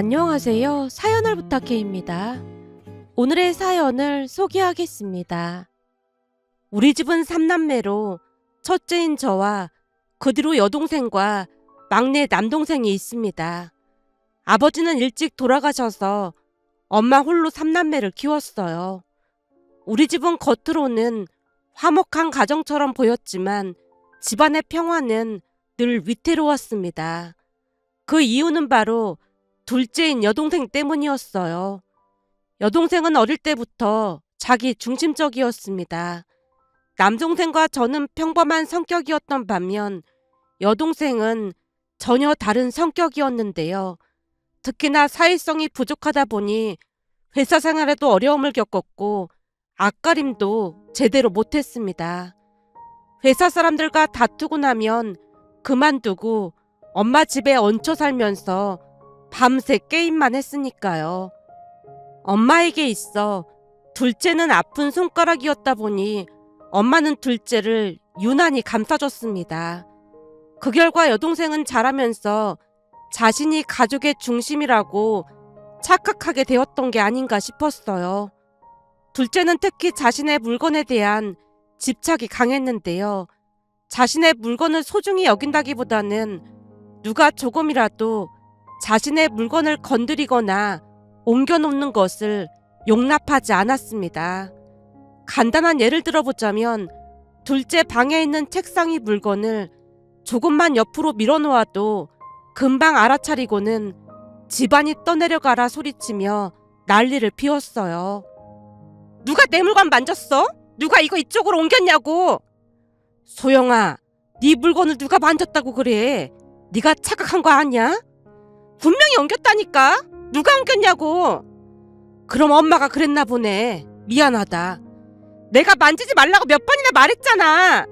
안녕하세요. 사연을 부탁해입니다. 오늘의 사연을 소개하겠습니다. 우리 집은 3남매로 첫째인 저와 그 뒤로 여동생과 막내 남동생이 있습니다. 아버지는 일찍 돌아가셔서 엄마 홀로 3남매를 키웠어요. 우리 집은 겉으로는 화목한 가정처럼 보였지만 집안의 평화는 늘 위태로웠습니다. 그 이유는 바로 둘째인 여동생 때문이었어요. 여동생은 어릴 때부터 자기 중심적이었습니다. 남동생과 저는 평범한 성격이었던 반면 여동생은 전혀 다른 성격이었는데요. 특히나 사회성이 부족하다 보니 회사 생활에도 어려움을 겪었고 앞가림도 제대로 못했습니다. 회사 사람들과 다투고 나면 그만두고 엄마 집에 얹혀 살면서 밤새 게임만 했으니까요. 엄마에게 있어 둘째는 아픈 손가락이었다 보니 엄마는 둘째를 유난히 감싸줬습니다. 그 결과 여동생은 자라면서 자신이 가족의 중심이라고 착각하게 되었던 게 아닌가 싶었어요. 둘째는 특히 자신의 물건에 대한 집착이 강했는데요. 자신의 물건을 소중히 여긴다기보다는 누가 조금이라도 자신의 물건을 건드리거나 옮겨놓는 것을 용납하지 않았습니다. 간단한 예를 들어보자면 둘째 방에 있는 책상 위 물건을 조금만 옆으로 밀어놓아도 금방 알아차리고는 집안이 떠내려가라 소리치며 난리를 피웠어요. 누가 내 물건 만졌어? 누가 이거 이쪽으로 옮겼냐고! 소영아, 네 물건을 누가 만졌다고 그래? 네가 착각한 거 아니야? 분명히 옮겼다니까? 누가 옮겼냐고! 그럼 엄마가 그랬나 보네. 미안하다. 내가 만지지 말라고 몇 번이나 말했잖아.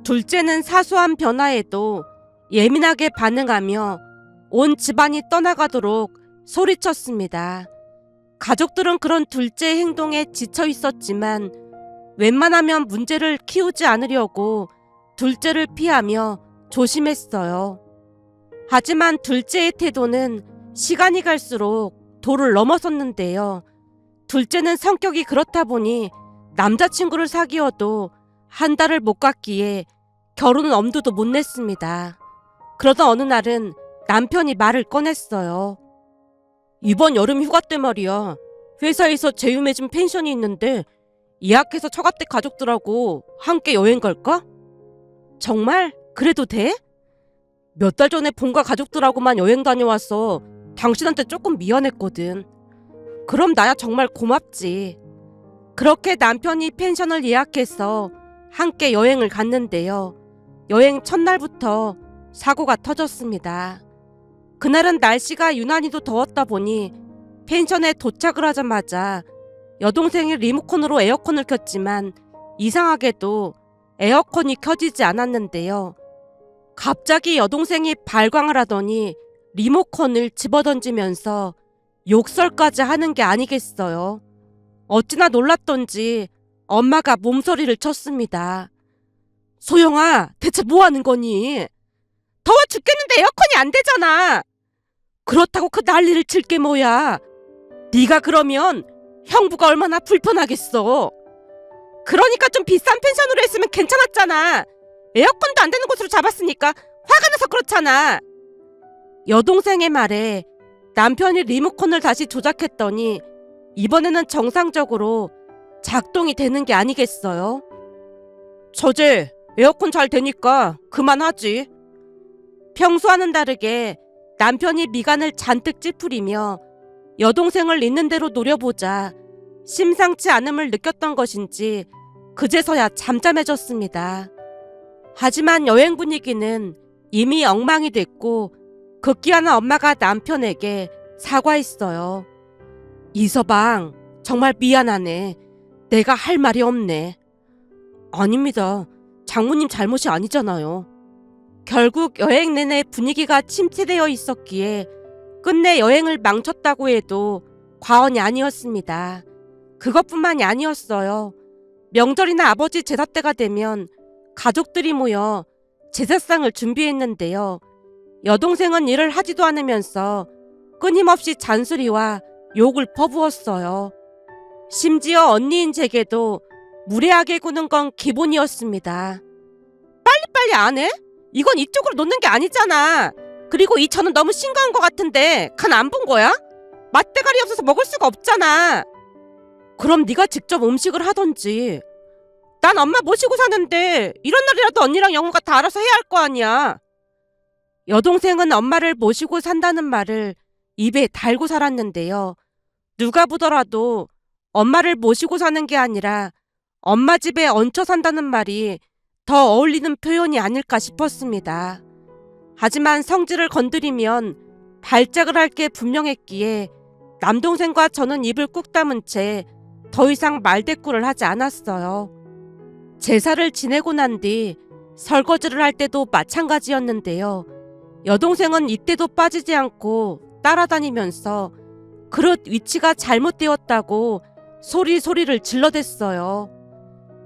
둘째는 사소한 변화에도 예민하게 반응하며 온 집안이 떠나가도록 소리쳤습니다. 가족들은 그런 둘째의 행동에 지쳐 있었지만 웬만하면 문제를 키우지 않으려고 둘째를 피하며 조심했어요. 하지만 둘째의 태도는 시간이 갈수록 도를 넘어섰는데요. 둘째는 성격이 그렇다 보니 남자친구를 사귀어도 한 달을 못 갔기에 결혼은 엄두도 못 냈습니다. 그러던 어느 날은 남편이 말을 꺼냈어요. 이번 여름 휴가 때 말이야. 회사에서 제휴해준 펜션이 있는데 예약해서 처갓댁 가족들하고 함께 여행 갈까? 정말? 그래도 돼? 몇 달 전에 본가 가족들하고만 여행 다녀와서 당신한테 조금 미안했거든. 그럼 나야 정말 고맙지. 그렇게 남편이 펜션을 예약해서 함께 여행을 갔는데요. 여행 첫날부터 사고가 터졌습니다. 그날은 날씨가 유난히도 더웠다 보니 펜션에 도착을 하자마자 여동생이 리모컨으로 에어컨을 켰지만 이상하게도 에어컨이 켜지지 않았는데요. 갑자기 여동생이 발광을 하더니 리모컨을 집어던지면서 욕설까지 하는 게 아니겠어요. 어찌나 놀랐던지 엄마가 몸서리를 쳤습니다. 소영아, 대체 뭐 하는 거니? 더워 죽겠는데 에어컨이 안 되잖아. 그렇다고 그 난리를 칠 게 뭐야. 네가 그러면 형부가 얼마나 불편하겠어. 그러니까 좀 비싼 펜션으로 했으면 괜찮았잖아. 에어컨도 안 되는 곳으로 잡았으니까 화가 나서 그렇잖아. 여동생의 말에 남편이 리모컨을 다시 조작했더니 이번에는 정상적으로 작동이 되는 게 아니겠어요? 저제 에어컨 잘 되니까 그만하지. 평소와는 다르게 남편이 미간을 잔뜩 찌푸리며 여동생을 있는 대로 노려보자 심상치 않음을 느꼈던 것인지 그제서야 잠잠해졌습니다. 하지만 여행 분위기는 이미 엉망이 됐고 급기야는 엄마가 남편에게 사과했어요. 이서방, 정말 미안하네. 내가 할 말이 없네. 아닙니다. 장모님 잘못이 아니잖아요. 결국 여행 내내 분위기가 침체되어 있었기에 끝내 여행을 망쳤다고 해도 과언이 아니었습니다. 그것뿐만이 아니었어요. 명절이나 아버지 제사 때가 되면 가족들이 모여 제사상을 준비했는데요. 여동생은 일을 하지도 않으면서 끊임없이 잔소리와 욕을 퍼부었어요. 심지어 언니인 제게도 무례하게 구는 건 기본이었습니다. 빨리 안 해? 이건 이쪽으로 놓는 게 아니잖아. 그리고 이 전은 너무 싱거운 것 같은데 간 안 본 거야? 맛대가리 없어서 먹을 수가 없잖아. 그럼 네가 직접 음식을 하던지. 난 엄마 모시고 사는데 이런 날이라도 언니랑 영우가 다 알아서 해야 할 거 아니야. 여동생은 엄마를 모시고 산다는 말을 입에 달고 살았는데요. 누가 보더라도 엄마를 모시고 사는 게 아니라 엄마 집에 얹혀 산다는 말이 더 어울리는 표현이 아닐까 싶었습니다. 하지만 성질을 건드리면 발작을 할 게 분명했기에 남동생과 저는 입을 꾹 다문 채 더 이상 말대꾸를 하지 않았어요. 제사를 지내고 난 뒤 설거지를 할 때도 마찬가지였는데요. 여동생은 이때도 빠지지 않고 따라다니면서 그릇 위치가 잘못되었다고 소리를 질러댔어요.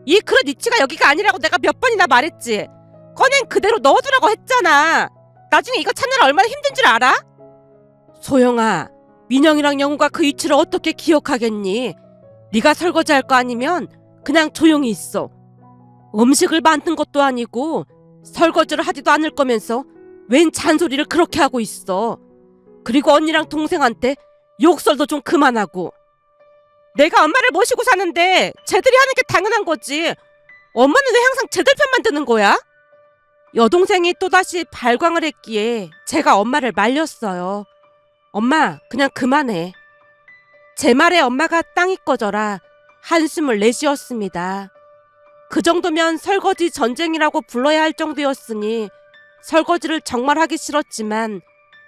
이 그릇 위치가 여기가 아니라고 내가 몇 번이나 말했지. 꺼낸 그대로 넣어두라고 했잖아. 나중에 이거 찾느라 얼마나 힘든 줄 알아? 소영아, 민영이랑 영우가 그 위치를 어떻게 기억하겠니? 네가 설거지할 거 아니면 그냥 조용히 있어. 음식을 만든 것도 아니고 설거지를 하지도 않을 거면서 웬 잔소리를 그렇게 하고 있어. 그리고 언니랑 동생한테 욕설도 좀 그만하고. 내가 엄마를 모시고 사는데 쟤들이 하는 게 당연한 거지. 엄마는 왜 항상 쟤들 편만 드는 거야? 여동생이 또다시 발광을 했기에 제가 엄마를 말렸어요. 엄마, 그냥 그만해. 제 말에 엄마가 땅이 꺼져라 한숨을 내쉬었습니다. 그 정도면 설거지 전쟁이라고 불러야 할 정도였으니 설거지를 정말 하기 싫었지만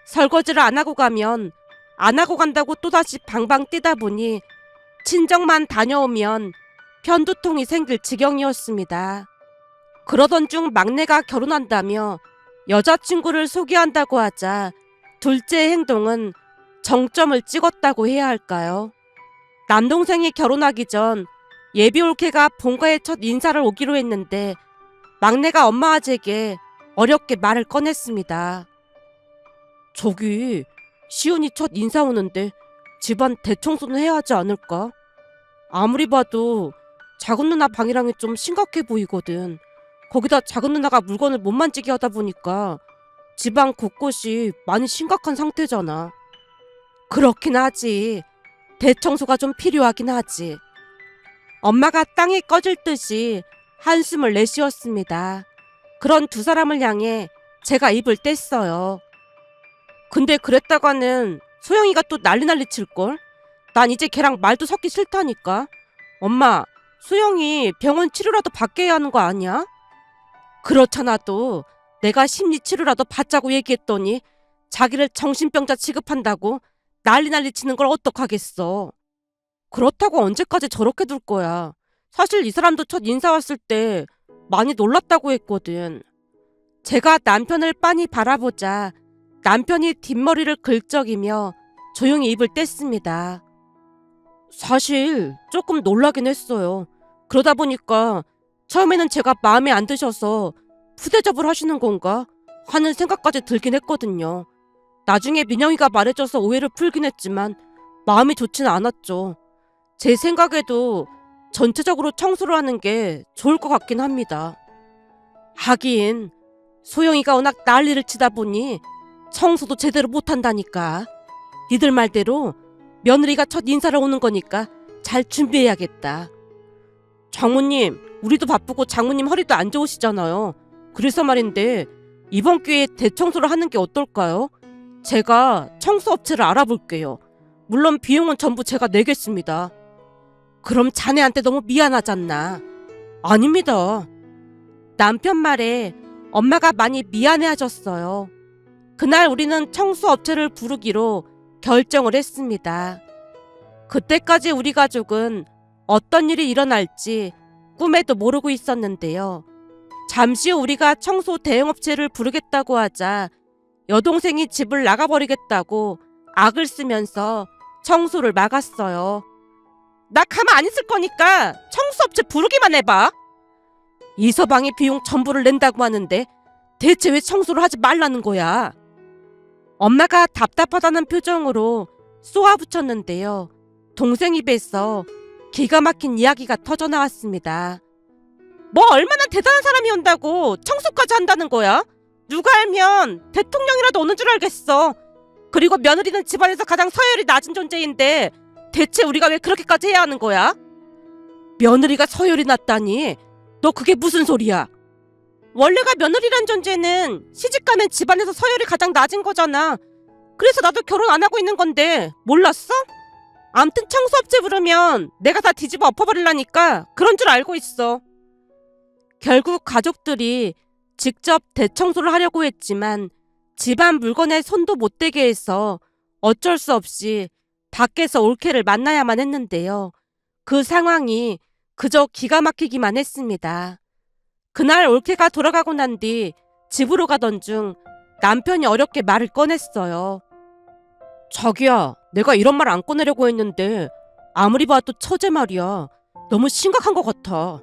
설거지를 안 하고 가면 안 하고 간다고 또다시 방방 뛰다 보니 친정만 다녀오면 편두통이 생길 지경이었습니다. 그러던 중 막내가 결혼한다며 여자친구를 소개한다고 하자 둘째의 행동은 정점을 찍었다고 해야 할까요? 남동생이 결혼하기 전 예비 올케가 본가에 첫 인사를 오기로 했는데 막내가 엄마와 제게 어렵게 말을 꺼냈습니다. 저기 시은이 첫 인사 오는데 집안 대청소는 해야 하지 않을까? 아무리 봐도 작은 누나 방이랑이 좀 심각해 보이거든. 거기다 작은 누나가 물건을 못 만지게 하다 보니까 집안 곳곳이 많이 심각한 상태잖아. 그렇긴 하지. 대청소가 좀 필요하긴 하지. 엄마가 땅이 꺼질 듯이 한숨을 내쉬었습니다. 그런 두 사람을 향해 제가 입을 뗐어요. 근데 그랬다가는 소영이가 또 난리 칠걸? 난 이제 걔랑 말도 섞기 싫다니까. 엄마, 소영이 병원 치료라도 받게 해야 하는 거 아니야? 그렇잖아도 내가 심리 치료라도 받자고 얘기했더니 자기를 정신병자 취급한다고 난리 치는 걸 어떡하겠어. 그렇다고 언제까지 저렇게 둘 거야. 사실 이 사람도 첫 인사 왔을 때 많이 놀랐다고 했거든. 제가 남편을 빤히 바라보자 남편이 뒷머리를 긁적이며 조용히 입을 뗐습니다. 사실 조금 놀라긴 했어요. 그러다 보니까 처음에는 제가 마음에 안 드셔서 푸대접을 하시는 건가 하는 생각까지 들긴 했거든요. 나중에 민영이가 말해줘서 오해를 풀긴 했지만 마음이 좋지는 않았죠. 제 생각에도 전체적으로 청소를 하는 게 좋을 것 같긴 합니다. 하긴 소영이가 워낙 난리를 치다 보니 청소도 제대로 못한다니까. 니들 말대로 며느리가 첫 인사를 오는 거니까 잘 준비해야겠다. 장모님, 우리도 바쁘고 장모님 허리도 안 좋으시잖아요. 그래서 말인데 이번 기회에 대청소를 하는 게 어떨까요? 제가 청소업체를 알아볼게요. 물론 비용은 전부 제가 내겠습니다. 그럼 자네한테 너무 미안하잖나. 아닙니다. 남편 말에 엄마가 많이 미안해하셨어요. 그날 우리는 청소업체를 부르기로 결정을 했습니다. 그때까지 우리 가족은 어떤 일이 일어날지 꿈에도 모르고 있었는데요. 잠시 후 우리가 청소 대행업체를 부르겠다고 하자 여동생이 집을 나가버리겠다고 악을 쓰면서 청소를 막았어요. 나 가만 안 있을 거니까 청소업체 부르기만 해봐. 이서방이 비용 전부를 낸다고 하는데 대체 왜 청소를 하지 말라는 거야? 엄마가 답답하다는 표정으로 쏘아붙였는데요. 동생 입에서 기가 막힌 이야기가 터져나왔습니다. 뭐 얼마나 대단한 사람이 온다고 청소까지 한다는 거야? 누가 알면 대통령이라도 오는 줄 알겠어. 그리고 며느리는 집안에서 가장 서열이 낮은 존재인데 대체 우리가 왜 그렇게까지 해야 하는 거야? 며느리가 서열이 낮다니? 너 그게 무슨 소리야? 원래가 며느리란 존재는 시집가면 집안에서 서열이 가장 낮은 거잖아. 그래서 나도 결혼 안 하고 있는 건데 몰랐어? 암튼 청소업체 부르면 내가 다 뒤집어 엎어버리려니까 그런 줄 알고 있어. 결국 가족들이 직접 대청소를 하려고 했지만 집안 물건에 손도 못 대게 해서 어쩔 수 없이 밖에서 올케를 만나야만 했는데요. 그 상황이 그저 기가 막히기만 했습니다. 그날 올케가 돌아가고 난 뒤 집으로 가던 중 남편이 어렵게 말을 꺼냈어요. 자기야, 내가 이런 말 안 꺼내려고 했는데 아무리 봐도 처제 말이야. 너무 심각한 것 같아.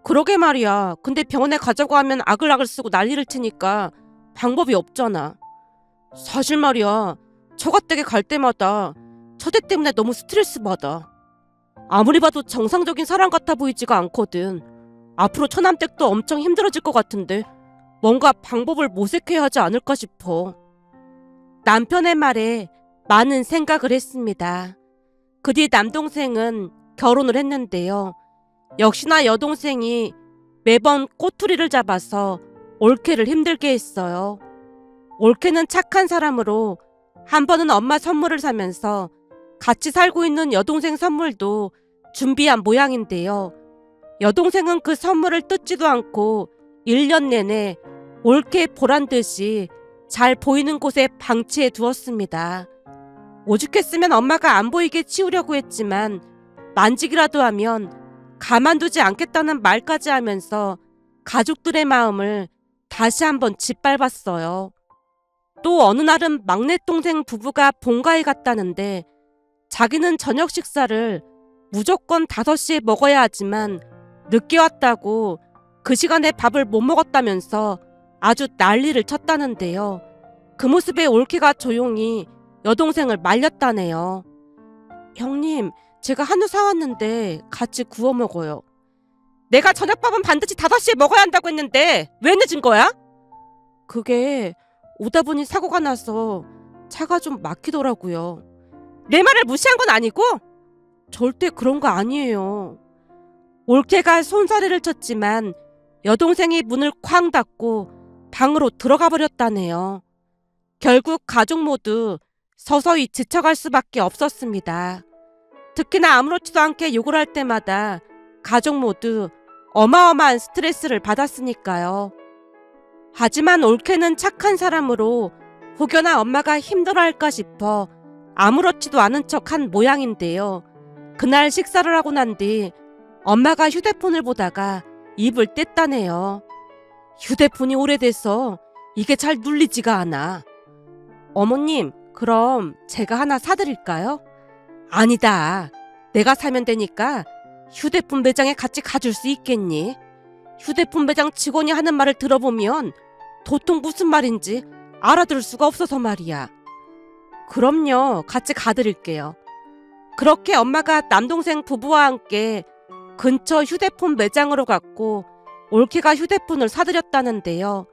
그러게 말이야. 근데 병원에 가자고 하면 아글아글 쓰고 난리를 치니까 방법이 없잖아. 사실 말이야, 처가댁에 갈 때마다 처제 때문에 너무 스트레스 받아. 아무리 봐도 정상적인 사람 같아 보이지가 않거든. 앞으로 처남댁도 엄청 힘들어질 것 같은데 뭔가 방법을 모색해야 하지 않을까 싶어. 남편의 말에 많은 생각을 했습니다. 그 뒤 남동생은 결혼을 했는데요. 역시나 여동생이 매번 꼬투리를 잡아서 올케를 힘들게 했어요. 올케는 착한 사람으로 한 번은 엄마 선물을 사면서 같이 살고 있는 여동생 선물도 준비한 모양인데요. 여동생은 그 선물을 뜯지도 않고 1년 내내 올케 보란 듯이 잘 보이는 곳에 방치해 두었습니다. 오죽했으면 엄마가 안 보이게 치우려고 했지만 만지기라도 하면 가만두지 않겠다는 말까지 하면서 가족들의 마음을 다시 한번 짓밟았어요. 또 어느 날은 막내 동생 부부가 본가에 갔다는데 자기는 저녁 식사를 무조건 5시에 먹어야 하지만 늦게 왔다고 그 시간에 밥을 못 먹었다면서 아주 난리를 쳤다는데요. 그 모습에 올케가 조용히 여동생을 말렸다네요. 형님, 제가 한우 사왔는데 같이 구워 먹어요. 내가 저녁밥은 반드시 5시에 먹어야 한다고 했는데 왜 늦은 거야? 그게 오다 보니 사고가 나서 차가 좀 막히더라고요. 내 말을 무시한 건 아니고? 절대 그런 거 아니에요. 올케가 손사래를 쳤지만 여동생이 문을 쾅 닫고 방으로 들어가 버렸다네요. 결국 가족 모두 서서히 지쳐갈 수밖에 없었습니다. 특히나 아무렇지도 않게 욕을 할 때마다 가족 모두 어마어마한 스트레스를 받았으니까요. 하지만 올케는 착한 사람으로 혹여나 엄마가 힘들어할까 싶어 아무렇지도 않은 척한 모양인데요. 그날 식사를 하고 난 뒤 엄마가 휴대폰을 보다가 입을 뗐다네요. 휴대폰이 오래돼서 이게 잘 눌리지가 않아. 어머님, 그럼 제가 하나 사드릴까요? 아니다. 내가 사면 되니까 휴대폰 매장에 같이 가줄 수 있겠니? 휴대폰 매장 직원이 하는 말을 들어보면 도통 무슨 말인지 알아들을 수가 없어서 말이야. 그럼요. 같이 가드릴게요. 그렇게 엄마가 남동생 부부와 함께 근처 휴대폰 매장으로 갔고 올케가 휴대폰을 사드렸다는데요.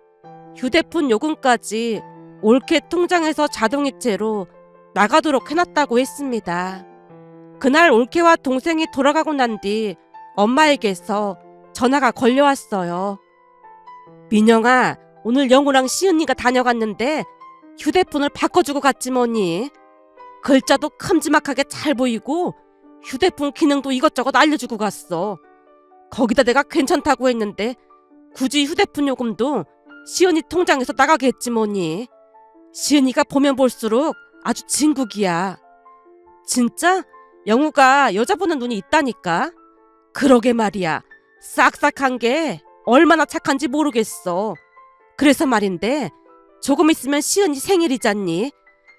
휴대폰 요금까지 올케 통장에서 자동이체로 나가도록 해놨다고 했습니다. 그날 올케와 동생이 돌아가고 난 뒤 엄마에게서 전화가 걸려왔어요. 민영아, 오늘 영우랑 시은이가 다녀갔는데 휴대폰을 바꿔주고 갔지 뭐니. 글자도 큼지막하게 잘 보이고 휴대폰 기능도 이것저것 알려주고 갔어. 거기다 내가 괜찮다고 했는데 굳이 휴대폰 요금도 시은이 통장에서 나가게 했지 뭐니. 시은이가 보면 볼수록 아주 진국이야. 진짜? 영우가 여자 보는 눈이 있다니까. 그러게 말이야. 싹싹한 게 얼마나 착한지 모르겠어. 그래서 말인데 조금 있으면 시은이 생일이잖니.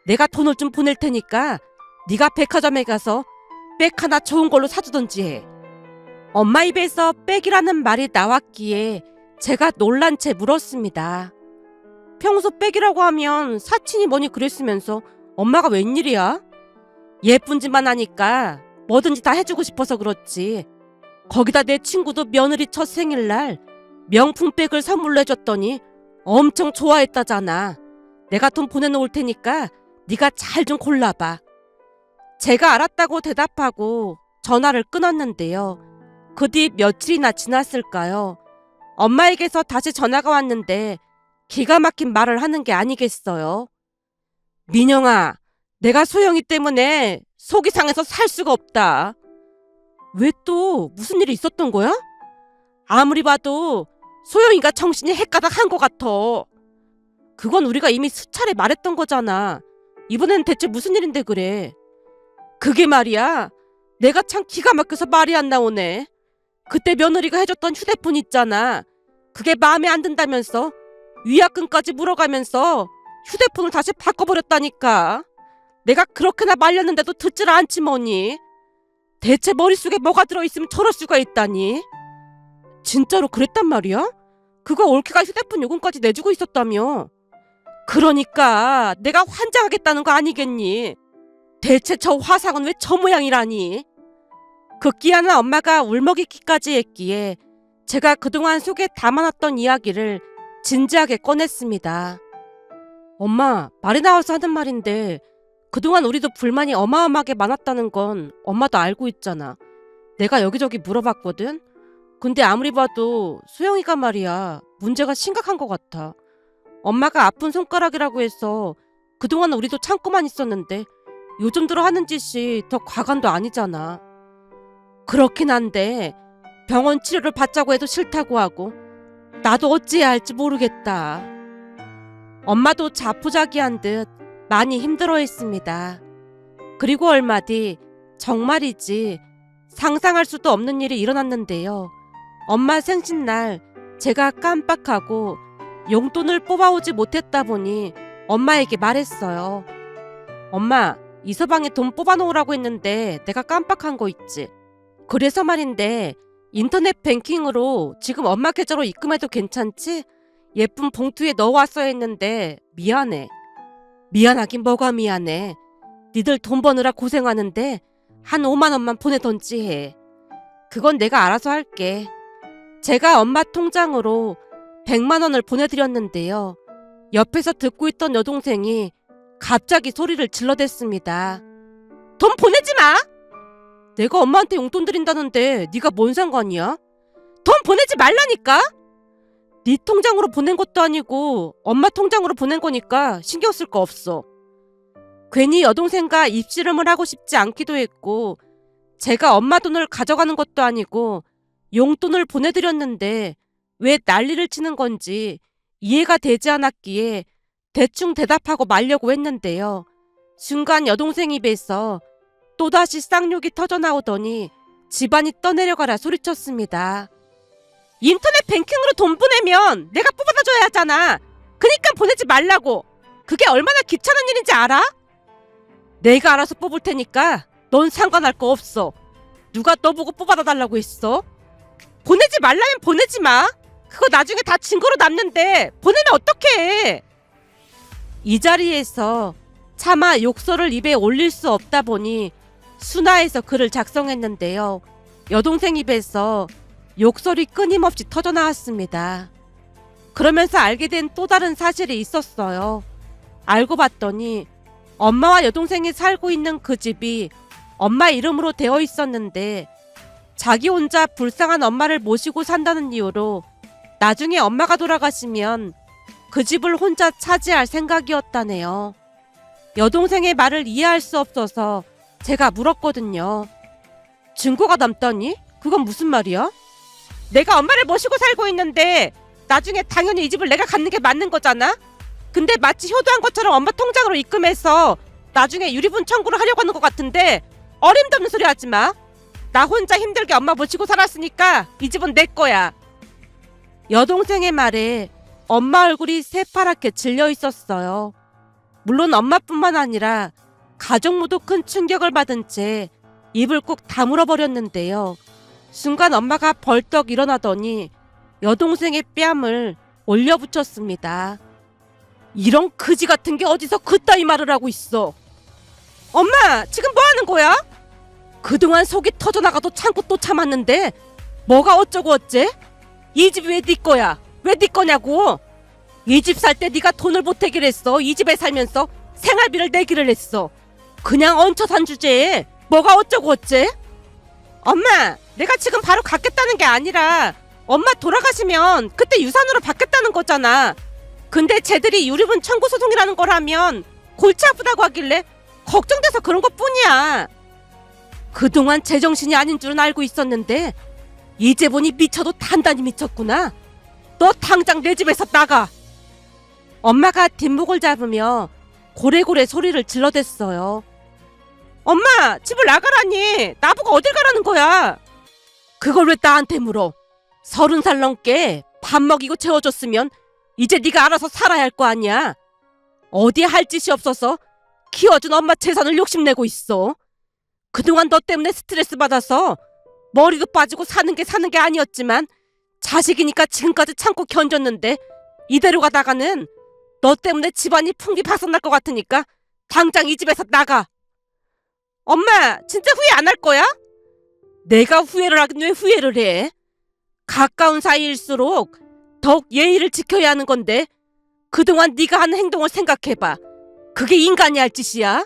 내가 돈을 좀 보낼 테니까 네가 백화점에 가서 백 하나 좋은 걸로 사주던지 해. 엄마 입에서 백이라는 말이 나왔기에 제가 놀란 채 물었습니다. 평소 백이라고 하면 사친이 뭐니 그랬으면서 엄마가 웬일이야? 예쁜 짓만 하니까 뭐든지 다 해주고 싶어서 그렇지. 거기다 내 친구도 며느리 첫 생일날 명품 백을 선물로 해줬더니 엄청 좋아했다잖아. 내가 돈 보내놓을 테니까 네가 잘 좀 골라봐. 제가 알았다고 대답하고 전화를 끊었는데요. 그 뒤 며칠이나 지났을까요? 엄마에게서 다시 전화가 왔는데 기가 막힌 말을 하는 게 아니겠어요. 민영아, 내가 소영이 때문에 속이 상해서 살 수가 없다. 왜 또 무슨 일이 있었던 거야? 아무리 봐도 소영이가 정신이 헷가닥한 것 같아. 그건 우리가 이미 수차례 말했던 거잖아. 이번엔 대체 무슨 일인데 그래? 그게 말이야. 내가 참 기가 막혀서 말이 안 나오네. 그때 며느리가 해줬던 휴대폰 있잖아. 그게 마음에 안 든다면서 위약금까지 물어가면서 휴대폰을 다시 바꿔버렸다니까. 내가 그렇게나 말렸는데도 듣질 않지 뭐니. 대체 머릿속에 뭐가 들어있으면 저럴 수가 있다니. 진짜로 그랬단 말이야? 그거 올케가 휴대폰 요금까지 내주고 있었다며. 그러니까 내가 환장하겠다는 거 아니겠니? 대체 저 화상은 왜 저 모양이라니? 극기야는 엄마가 울먹이기까지 했기에 제가 그동안 속에 담아놨던 이야기를 진지하게 꺼냈습니다. 엄마, 말이 나와서 하는 말인데 그동안 우리도 불만이 어마어마하게 많았다는 건 엄마도 알고 있잖아. 내가 여기저기 물어봤거든? 근데 아무리 봐도 소영이가 말이야, 문제가 심각한 것 같아. 엄마가 아픈 손가락이라고 해서 그동안 우리도 참고만 있었는데 요즘 들어 하는 짓이 더 과간도 아니잖아. 그렇긴 한데 병원 치료를 받자고 해도 싫다고 하고 나도 어찌해야 할지 모르겠다. 엄마도 자포자기한 듯 많이 힘들어했습니다. 그리고 얼마 뒤 정말이지 상상할 수도 없는 일이 일어났는데요. 엄마 생신날 제가 깜빡하고 용돈을 뽑아오지 못했다 보니 엄마에게 말했어요. 엄마, 이 서방에 돈 뽑아놓으라고 했는데 내가 깜빡한 거 있지. 그래서 말인데 인터넷 뱅킹으로 지금 엄마 계좌로 입금해도 괜찮지? 예쁜 봉투에 넣어왔어야 했는데 미안해. 미안하긴 뭐가 미안해. 니들 돈 버느라 고생하는데 한 5만 원만 보내던지 해. 그건 내가 알아서 할게. 제가 엄마 통장으로 100만 원을 보내드렸는데요. 옆에서 듣고 있던 여동생이 갑자기 소리를 질러댔습니다. 돈 보내지 마! 내가 엄마한테 용돈 드린다는데 네가 뭔 상관이야? 돈 보내지 말라니까? 네 통장으로 보낸 것도 아니고 엄마 통장으로 보낸 거니까 신경 쓸 거 없어. 괜히 여동생과 입씨름을 하고 싶지 않기도 했고 제가 엄마 돈을 가져가는 것도 아니고 용돈을 보내드렸는데 왜 난리를 치는 건지 이해가 되지 않았기에 대충 대답하고 말려고 했는데요. 순간 여동생 입에서 또다시 쌍욕이 터져나오더니 집안이 떠내려가라 소리쳤습니다. 인터넷 뱅킹으로 돈 보내면 내가 뽑아다 줘야 하잖아. 그니까 보내지 말라고. 그게 얼마나 귀찮은 일인지 알아? 내가 알아서 뽑을 테니까 넌 상관할 거 없어. 누가 너 보고 뽑아다 달라고 했어? 보내지 말라면 보내지 마. 그거 나중에 다 증거로 남는데 보내면 어떡해. 이 자리에서 차마 욕설을 입에 올릴 수 없다 보니 순화해서 글을 작성했는데요. 여동생 입에서 욕설이 끊임없이 터져나왔습니다. 그러면서 알게 된 또 다른 사실이 있었어요. 알고 봤더니 엄마와 여동생이 살고 있는 그 집이 엄마 이름으로 되어 있었는데 자기 혼자 불쌍한 엄마를 모시고 산다는 이유로 나중에 엄마가 돌아가시면 그 집을 혼자 차지할 생각이었다네요. 여동생의 말을 이해할 수 없어서 제가 물었거든요. 증거가 남다니? 그건 무슨 말이야? 내가 엄마를 모시고 살고 있는데 나중에 당연히 이 집을 내가 갖는 게 맞는 거잖아? 근데 마치 효도한 것처럼 엄마 통장으로 입금해서 나중에 유리분 청구를 하려고 하는 것 같은데 어림도 없는 소리 하지 마. 나 혼자 힘들게 엄마 모시고 살았으니까 이 집은 내 거야. 여동생의 말에 엄마 얼굴이 새파랗게 질려 있었어요. 물론 엄마뿐만 아니라 가족 모두 큰 충격을 받은 채 입을 꾹 다물어 버렸는데요. 순간 엄마가 벌떡 일어나더니 여동생의 뺨을 올려붙였습니다. 이런 그지 같은 게 어디서 그따위 말을 하고 있어. 엄마, 지금 뭐 하는 거야? 그동안 속이 터져나가도 참고 또 참았는데 뭐가 어쩌고 어째? 이 집이 왜 네 거야? 왜 네 거냐고? 이 집 살 때 네가 돈을 보태기를 했어. 이 집에 살면서 생활비를 내기를 했어. 그냥 얹혀 산 주제에 뭐가 어쩌고 어째? 엄마, 내가 지금 바로 갖겠다는 게 아니라 엄마 돌아가시면 그때 유산으로 받겠다는 거잖아. 근데 쟤들이 유류분 청구 소송이라는 걸 하면 골치 아프다고 하길래 걱정돼서 그런 것뿐이야. 그동안 제정신이 아닌 줄은 알고 있었는데 이제 보니 미쳐도 단단히 미쳤구나. 너 당장 내 집에서 나가. 엄마가 뒷목을 잡으며 고래고래 소리를 질러댔어요. 엄마, 집을 나가라니. 나보고 어딜 가라는 거야? 그걸 왜 나한테 물어? 30살 넘게 밥 먹이고 채워줬으면 이제 네가 알아서 살아야 할 거 아니야. 어디에 할 짓이 없어서 키워준 엄마 재산을 욕심내고 있어. 그동안 너 때문에 스트레스 받아서 머리도 빠지고 사는 게 아니었지만 자식이니까 지금까지 참고 견뎠는데 이대로 가다가는 너 때문에 집안이 풍비박산날 것 같으니까 당장 이 집에서 나가. 엄마, 진짜 후회 안 할 거야? 내가 후회를 하긴 왜 후회를 해? 가까운 사이일수록 더욱 예의를 지켜야 하는 건데 그동안 네가 하는 행동을 생각해봐. 그게 인간이 할 짓이야?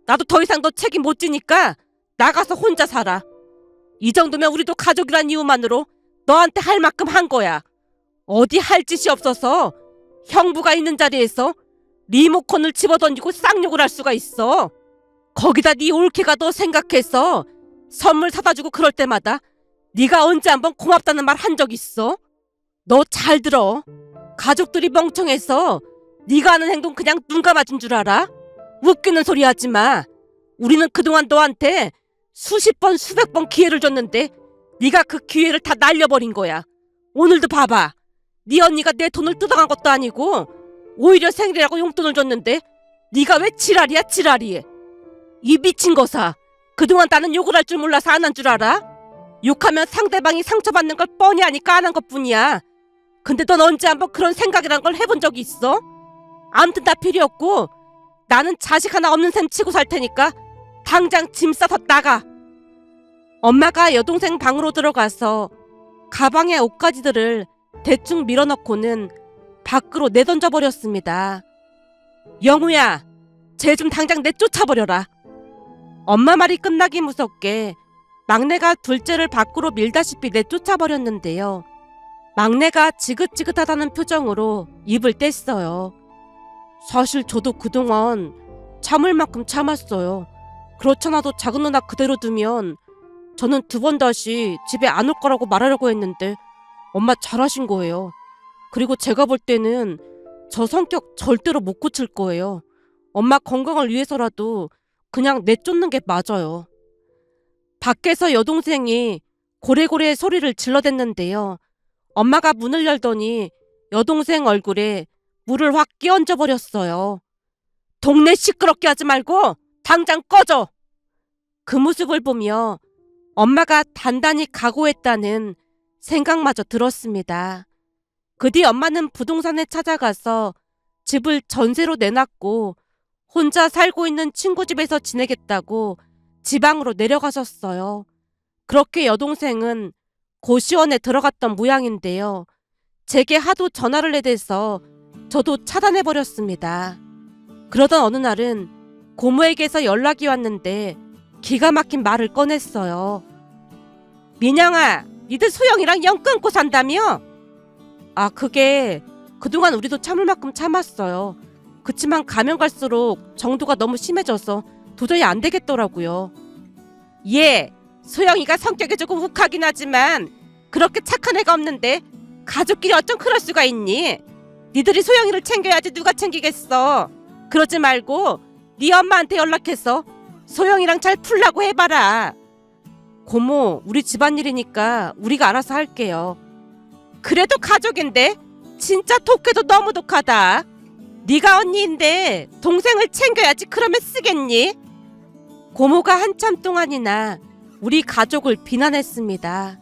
나도 더 이상 너 책임 못 지니까 나가서 혼자 살아. 이 정도면 우리도 가족이란 이유만으로 너한테 할 만큼 한 거야. 어디 할 짓이 없어서 형부가 있는 자리에서 리모컨을 집어던지고 쌍욕을 할 수가 있어. 거기다 네 올케가 너 생각해서 선물 사다 주고 그럴 때마다 네가 언제 한번 고맙다는 말 한 적 있어? 너 잘 들어. 가족들이 멍청해서 네가 하는 행동 그냥 눈 감아준 줄 알아? 웃기는 소리 하지 마. 우리는 그동안 너한테 수십 번 수백 번 기회를 줬는데 네가 그 기회를 다 날려버린 거야. 오늘도 봐봐. 네 언니가 내 돈을 뜯어간 것도 아니고 오히려 생일이라고 용돈을 줬는데 네가 왜 지랄이야 지랄이. 이 미친 거사. 그동안 나는 욕을 할 줄 몰라서 안 한 줄 알아? 욕하면 상대방이 상처받는 걸 뻔히 아니까 안 한 것뿐이야. 근데 넌 언제 한번 그런 생각이란 걸 해본 적이 있어? 아무튼 다 필요 없고 나는 자식 하나 없는 셈 치고 살 테니까 당장 짐 싸서 나가. 엄마가 여동생 방으로 들어가서 가방에 옷가지들을 대충 밀어넣고는 밖으로 내던져 버렸습니다. 영우야, 쟤 좀 당장 내쫓아버려라. 엄마 말이 끝나기 무섭게 막내가 둘째를 밖으로 밀다시피 내쫓아버렸는데요. 막내가 지긋지긋하다는 표정으로 입을 뗐어요. 사실 저도 그동안 참을 만큼 참았어요. 그렇잖아도 작은 누나 그대로 두면 저는 2번 다시 집에 안 올 거라고 말하려고 했는데 엄마 잘하신 거예요. 그리고 제가 볼 때는 저 성격 절대로 못 고칠 거예요. 엄마 건강을 위해서라도 그냥 내쫓는 게 맞아요. 밖에서 여동생이 고래고래 소리를 질러댔는데요. 엄마가 문을 열더니 여동생 얼굴에 물을 확 끼얹어 버렸어요. 동네 시끄럽게 하지 말고 당장 꺼져! 그 모습을 보며 엄마가 단단히 각오했다는 생각마저 들었습니다. 그 뒤 엄마는 부동산에 찾아가서 집을 전세로 내놨고 혼자 살고 있는 친구 집에서 지내겠다고 지방으로 내려가셨어요. 그렇게 여동생은 고시원에 들어갔던 모양인데요. 제게 하도 전화를 해대서 저도 차단해버렸습니다. 그러던 어느 날은 고모에게서 연락이 왔는데 기가 막힌 말을 꺼냈어요. 민영아, 니들 소영이랑 영 끊고 산다며? 아, 그게 그동안 우리도 참을 만큼 참았어요. 그치만 가면 갈수록 정도가 너무 심해져서 도저히 안 되겠더라고요. 예, 소영이가 성격이 조금 욱하긴 하지만 그렇게 착한 애가 없는데 가족끼리 어쩜 그럴 수가 있니? 니들이 소영이를 챙겨야지 누가 챙기겠어. 그러지 말고 네 엄마한테 연락해서 소영이랑 잘 풀라고 해봐라. 고모, 우리 집안일이니까 우리가 알아서 할게요. 그래도 가족인데 진짜 독해도 너무 독하다. 네가 언니인데 동생을 챙겨야지 그러면 쓰겠니? 고모가 한참 동안이나 우리 가족을 비난했습니다.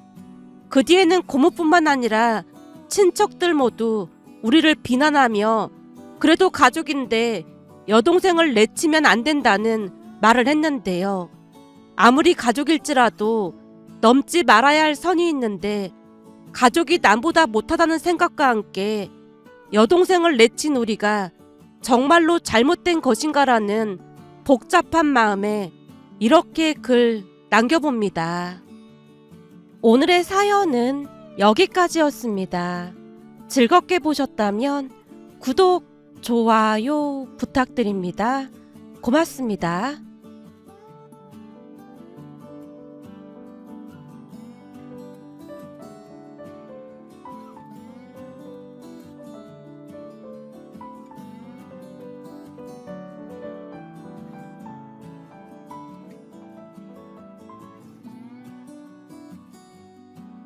그 뒤에는 고모뿐만 아니라 친척들 모두 우리를 비난하며 그래도 가족인데 여동생을 내치면 안 된다는 말을 했는데요. 아무리 가족일지라도 넘지 말아야 할 선이 있는데 가족이 남보다 못하다는 생각과 함께 여동생을 내친 우리가 정말로 잘못된 것인가라는 복잡한 마음에 이렇게 글 남겨봅니다. 오늘의 사연은 여기까지였습니다. 즐겁게 보셨다면 구독, 좋아요 부탁드립니다. 고맙습니다.